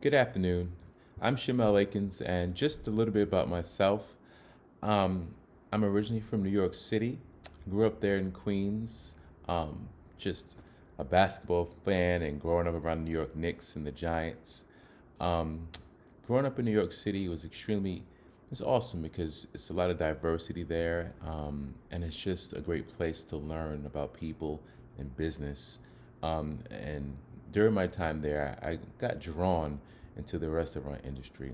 Good afternoon. I'm Shamel Akins, and just a little bit about myself. Um, I'm originally from New York City, grew up there in Queens, just a basketball fan and growing up around New York Knicks and the Giants. Um, Growing up in New York City was it's awesome because it's a lot of diversity there, and it's just a great place to learn about people and business. And during my time there, I got drawn into the restaurant industry.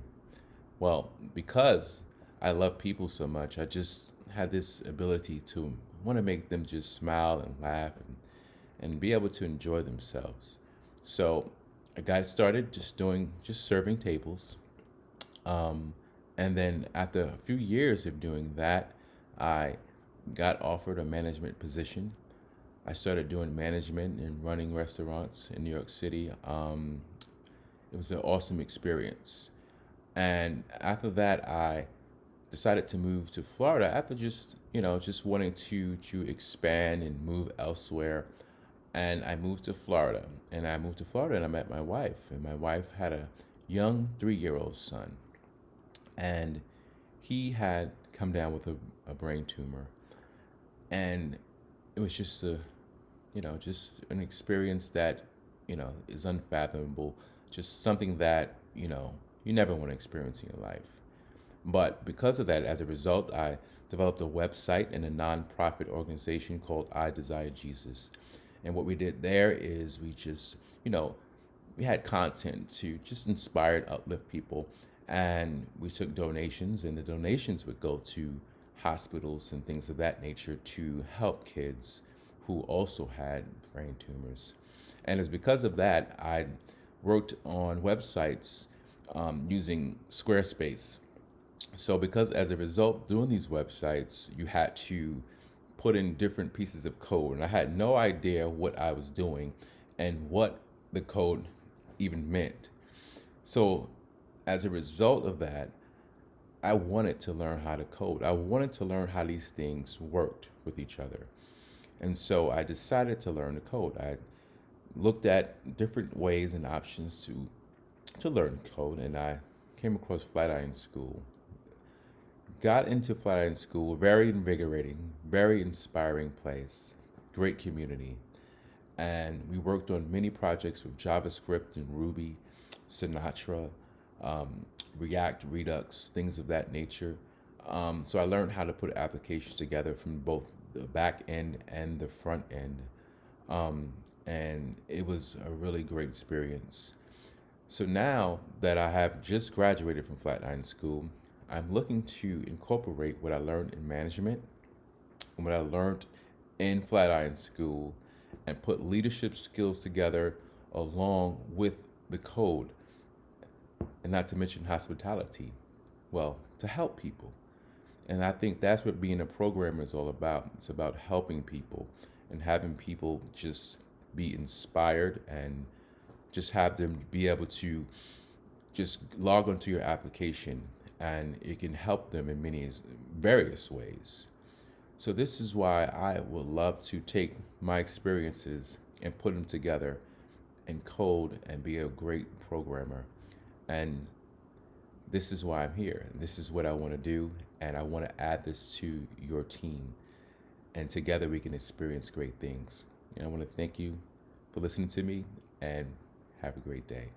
Well, because I love people so much, I just had this ability to want to make them just smile and laugh and be able to enjoy themselves. So I got started just serving tables. Um, and then after a few years of doing that, I got offered a management position. I started doing management and running restaurants in New York City. It was an awesome experience. And after that, I decided to move to Florida after just wanting to expand and move elsewhere. And I moved to Florida. And I moved to Florida and I met my wife. And my wife had a young 3-year-old son. And he had come down with a brain tumor. And it was just an experience that, is unfathomable. Just something that, you never want to experience in your life. But because of that, as a result, I developed a website and a nonprofit organization called I Desire Jesus. And what we did there is we had content to just inspire and uplift people. And we took donations, and the donations would go to hospitals and things of that nature to help kids who also had brain tumors. And it's because of that I worked on websites using Squarespace. So, because as a result, doing these websites, you had to put in different pieces of code, and I had no idea what I was doing and what the code even meant. So, as a result of that, I wanted to learn how to code. I wanted to learn how these things worked with each other. And so I decided to learn the code. I looked at different ways and options to learn code, and I came across Flatiron School. Got into Flatiron School, very invigorating, very inspiring place, great community. And we worked on many projects with JavaScript and Ruby, Sinatra, um, React, Redux, things of that nature. So I learned how to put applications together from both the back end and the front end. Um, and it was a really great experience. So now that I have just graduated from Flatiron School, I'm looking to incorporate what I learned in management and what I learned in Flatiron School and put leadership skills together along with the code, and not to mention hospitality. Well, to help people. And I think that's what being a programmer is all about. It's about helping people and having people just be inspired and just have them be able to just log onto your application and it can help them in many various ways. So this is why I would love to take my experiences and put them together and code and be a great programmer. And this is why I'm here. This is what I want to do, and I want to add this to your team. And together we can experience great things. And I want to thank you for listening to me, and have a great day.